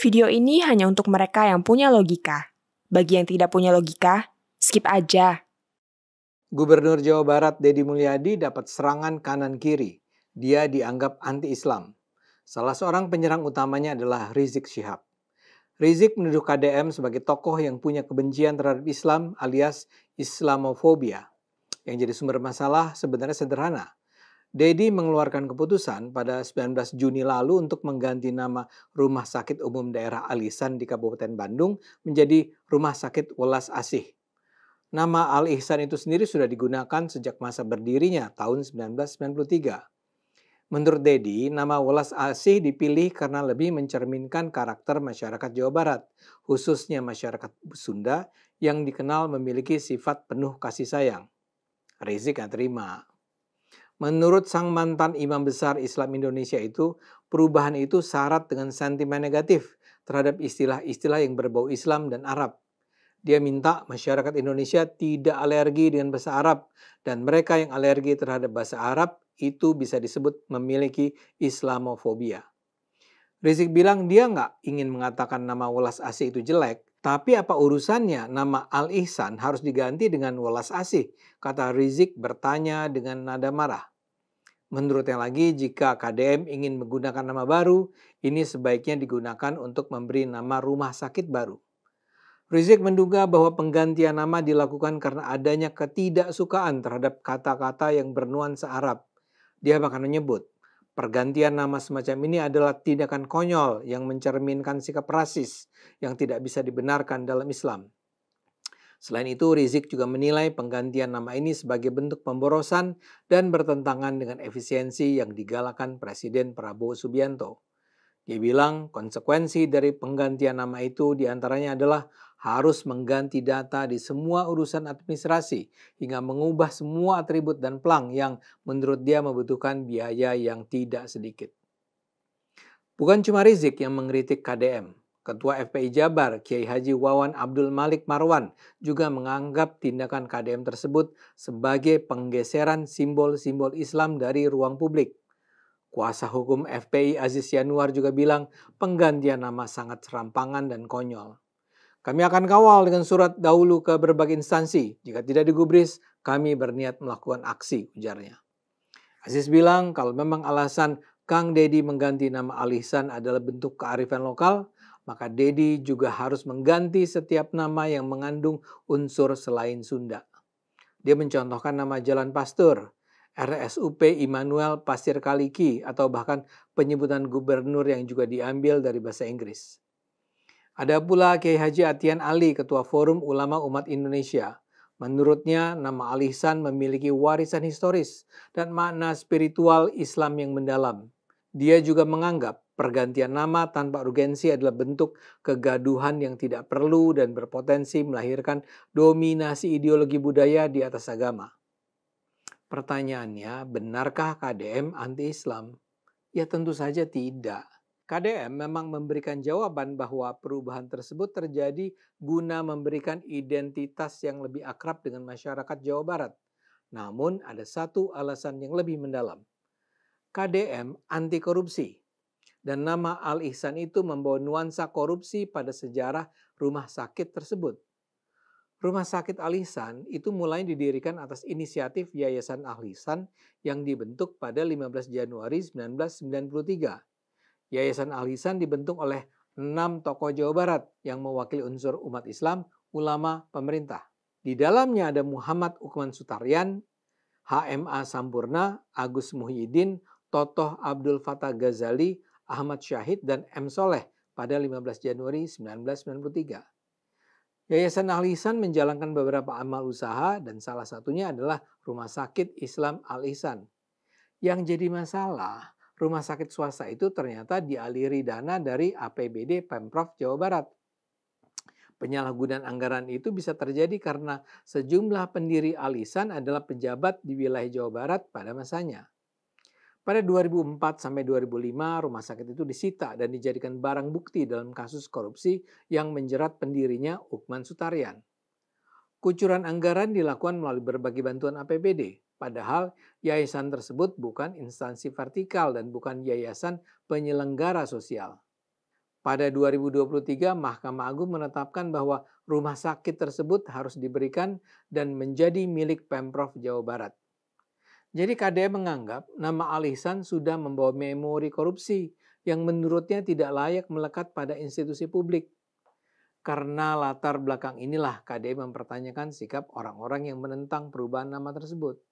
Video ini hanya untuk mereka yang punya logika. Bagi yang tidak punya logika, skip aja. Gubernur Jawa Barat Deddy Mulyadi dapat serangan kanan kiri. Dia dianggap anti-Islam. Salah seorang penyerang utamanya adalah Rizik Syihab. Rizik menuduh KDM sebagai tokoh yang punya kebencian terhadap Islam alias Islamofobia. Yang jadi sumber masalah sebenarnya sederhana. Deddy mengeluarkan keputusan pada 19 Juni lalu untuk mengganti nama Rumah Sakit Umum Daerah Al-Ihsan di Kabupaten Bandung menjadi Rumah Sakit Welas Asih. Nama Al-Ihsan itu sendiri sudah digunakan sejak masa berdirinya tahun 1993. Menurut Deddy, nama Welas Asih dipilih karena lebih mencerminkan karakter masyarakat Jawa Barat, khususnya masyarakat Sunda yang dikenal memiliki sifat penuh kasih sayang. Rizik gak terima. Menurut sang mantan imam besar Islam Indonesia itu, perubahan itu syarat dengan sentimen negatif terhadap istilah-istilah yang berbau Islam dan Arab. Dia minta masyarakat Indonesia tidak alergi dengan bahasa Arab dan mereka yang alergi terhadap bahasa Arab itu bisa disebut memiliki Islamofobia. Rizik bilang dia nggak ingin mengatakan nama Welas Asih itu jelek, tapi apa urusannya nama Al-Ihsan harus diganti dengan Welas Asih, kata Rizik bertanya dengan nada marah. Menurutnya lagi, jika KDM ingin menggunakan nama baru, ini sebaiknya digunakan untuk memberi nama rumah sakit baru. Rizik menduga bahwa penggantian nama dilakukan karena adanya ketidaksukaan terhadap kata-kata yang bernuansa Arab. Dia bahkan menyebut, pergantian nama semacam ini adalah tindakan konyol yang mencerminkan sikap rasis yang tidak bisa dibenarkan dalam Islam. Selain itu, Rizik juga menilai penggantian nama ini sebagai bentuk pemborosan dan bertentangan dengan efisiensi yang digalakan Presiden Prabowo Subianto. Dia bilang konsekuensi dari penggantian nama itu diantaranya adalah harus mengganti data di semua urusan administrasi hingga mengubah semua atribut dan plang yang menurut dia membutuhkan biaya yang tidak sedikit. Bukan cuma Rizik yang mengkritik KDM. Ketua FPI Jabar, Kiai Haji Wawan Abdul Malik Marwan juga menganggap tindakan KDM tersebut sebagai penggeseran simbol-simbol Islam dari ruang publik. Kuasa hukum FPI Aziz Yanuar juga bilang penggantian nama sangat serampangan dan konyol. Kami akan kawal dengan surat dahulu ke berbagai instansi. Jika tidak digubris, kami berniat melakukan aksi, ujarnya. Aziz bilang kalau memang alasan Kang Deddy mengganti nama Al-Ihsan adalah bentuk kearifan lokal, maka Deddy juga harus mengganti setiap nama yang mengandung unsur selain Sunda. Dia mencontohkan nama Jalan Pasteur, RSUP Immanuel Pasir Kaliki, atau bahkan penyebutan gubernur yang juga diambil dari bahasa Inggris. Ada pula Kiai Haji Atian Ali, Ketua Forum Ulama Umat Indonesia. Menurutnya, nama Al-Ihsan memiliki warisan historis dan makna spiritual Islam yang mendalam. Dia juga menganggap pergantian nama tanpa urgensi adalah bentuk kegaduhan yang tidak perlu dan berpotensi melahirkan dominasi ideologi budaya di atas agama. Pertanyaannya, benarkah KDM anti-Islam? Ya tentu saja tidak. KDM memang memberikan jawaban bahwa perubahan tersebut terjadi guna memberikan identitas yang lebih akrab dengan masyarakat Jawa Barat. Namun ada satu alasan yang lebih mendalam. KDM anti korupsi. Dan nama Al-Ihsan itu membawa nuansa korupsi pada sejarah rumah sakit tersebut. Rumah sakit Al-Ihsan itu mulai didirikan atas inisiatif Yayasan Al-Ihsan yang dibentuk pada 15 Januari 1993. Yayasan Al-Ihsan dibentuk oleh 6 tokoh Jawa Barat yang mewakili unsur umat Islam, ulama, pemerintah. Di dalamnya ada Muhammad Ukman Sutaryan, HMA Sampurna, Agus Muhyiddin, Totoh Abdul Fattah Ghazali, Ahmad Syahid, dan M. Soleh pada 15 Januari 1993. Yayasan Al-Ihsan menjalankan beberapa amal usaha dan salah satunya adalah Rumah Sakit Islam Al-Ihsan. Yang jadi masalah, rumah sakit swasta itu ternyata dialiri dana dari APBD Pemprov Jawa Barat. Penyalahgunaan anggaran itu bisa terjadi karena sejumlah pendiri Al-Ihsan adalah pejabat di wilayah Jawa Barat pada masanya. Pada 2004 sampai 2005, rumah sakit itu disita dan dijadikan barang bukti dalam kasus korupsi yang menjerat pendirinya Ukman Sutaryan. Kucuran anggaran dilakukan melalui berbagai bantuan APBD, padahal yayasan tersebut bukan instansi vertikal dan bukan yayasan penyelenggara sosial. Pada 2023, Mahkamah Agung menetapkan bahwa rumah sakit tersebut harus diberikan dan menjadi milik Pemprov Jawa Barat. Jadi KDM menganggap nama Ali Ihsan sudah membawa memori korupsi yang menurutnya tidak layak melekat pada institusi publik. Karena latar belakang inilah KDM mempertanyakan sikap orang-orang yang menentang perubahan nama tersebut.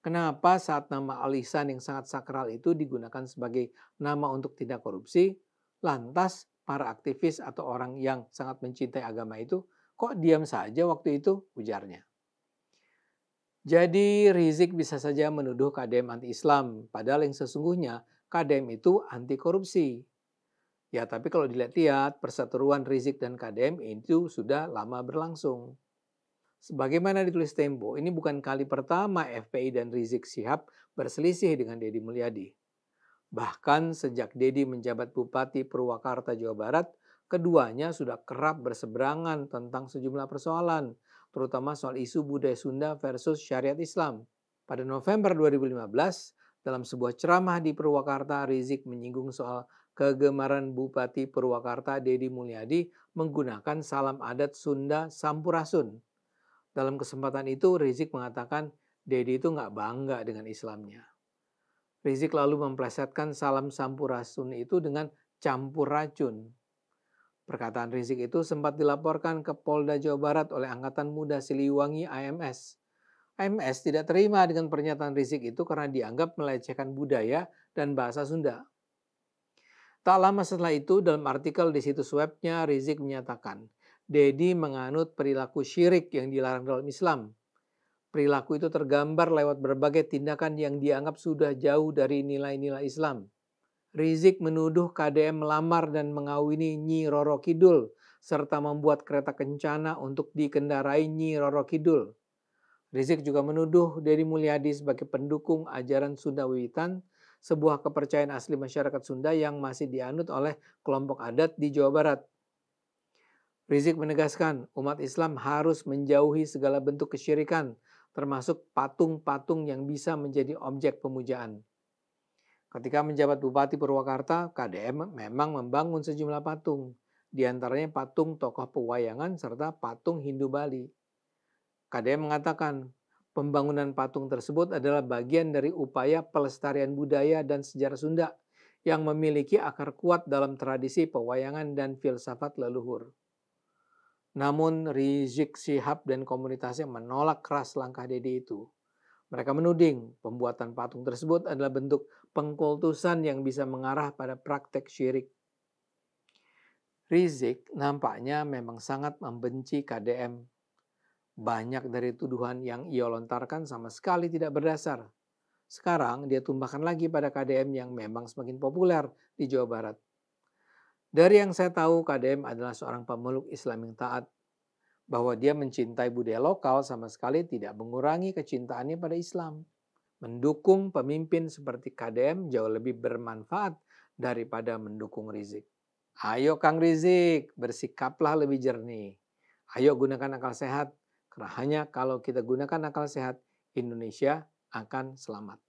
Kenapa saat nama Ali Ihsan yang sangat sakral itu digunakan sebagai nama untuk tindak korupsi, lantas para aktivis atau orang yang sangat mencintai agama itu kok diam saja waktu itu, ujarnya. Jadi Rizik bisa saja menuduh KDM anti-Islam, padahal yang sesungguhnya KDM itu anti korupsi. Ya, tapi kalau dilihat-lihat, perseteruan Rizik dan KDM itu sudah lama berlangsung. Sebagaimana ditulis Tempo, ini bukan kali pertama FPI dan Rizik Syihab berselisih dengan Deddy Mulyadi. Bahkan sejak Deddy menjabat Bupati Purwakarta, Jawa Barat, keduanya sudah kerap berseberangan tentang sejumlah persoalan, terutama soal isu budaya Sunda versus syariat Islam. Pada November 2015, dalam sebuah ceramah di Purwakarta, Rizik menyinggung soal kegemaran Bupati Purwakarta Deddy Mulyadi menggunakan salam adat Sunda Sampurasun. Dalam kesempatan itu, Rizik mengatakan Deddy itu nggak bangga dengan Islamnya. Rizik lalu memplesetkan salam Sampurasun itu dengan campur racun. Perkataan Rizik itu sempat dilaporkan ke Polda Jawa Barat oleh Angkatan Muda Siliwangi AMS. AMS tidak terima dengan pernyataan Rizik itu karena dianggap melecehkan budaya dan bahasa Sunda. Tak lama setelah itu, dalam artikel di situs webnya, Rizik menyatakan, Deddy menganut perilaku syirik yang dilarang dalam Islam. Perilaku itu tergambar lewat berbagai tindakan yang dianggap sudah jauh dari nilai-nilai Islam. Rizik menuduh KDM melamar dan mengawini Nyi Roro Kidul, serta membuat kereta kencana untuk dikendarai Nyi Roro Kidul. Rizik juga menuduh Deddy Mulyadi sebagai pendukung ajaran Sunda Wiwitan, sebuah kepercayaan asli masyarakat Sunda yang masih dianut oleh kelompok adat di Jawa Barat. Rizik menegaskan umat Islam harus menjauhi segala bentuk kesyirikan, termasuk patung-patung yang bisa menjadi objek pemujaan. Ketika menjabat Bupati Purwakarta, KDM memang membangun sejumlah patung, di antaranya patung tokoh pewayangan serta patung Hindu Bali. KDM mengatakan, pembangunan patung tersebut adalah bagian dari upaya pelestarian budaya dan sejarah Sunda yang memiliki akar kuat dalam tradisi pewayangan dan filsafat leluhur. Namun Rizik Syihab dan komunitasnya menolak keras langkah Deddy itu. Mereka menuding pembuatan patung tersebut adalah bentuk pengkultusan yang bisa mengarah pada praktek syirik. Rizik nampaknya memang sangat membenci KDM. Banyak dari tuduhan yang ia lontarkan sama sekali tidak berdasar. Sekarang dia tumbahkan lagi pada KDM yang memang semakin populer di Jawa Barat. Dari yang saya tahu, KDM adalah seorang pemeluk Islam yang taat. Bahwa dia mencintai budaya lokal sama sekali tidak mengurangi kecintaannya pada Islam. Mendukung pemimpin seperti KDM jauh lebih bermanfaat daripada mendukung Rizik. Ayo Kang Rizik, bersikaplah lebih jernih. Ayo gunakan akal sehat. Karena hanya kalau kita gunakan akal sehat, Indonesia akan selamat.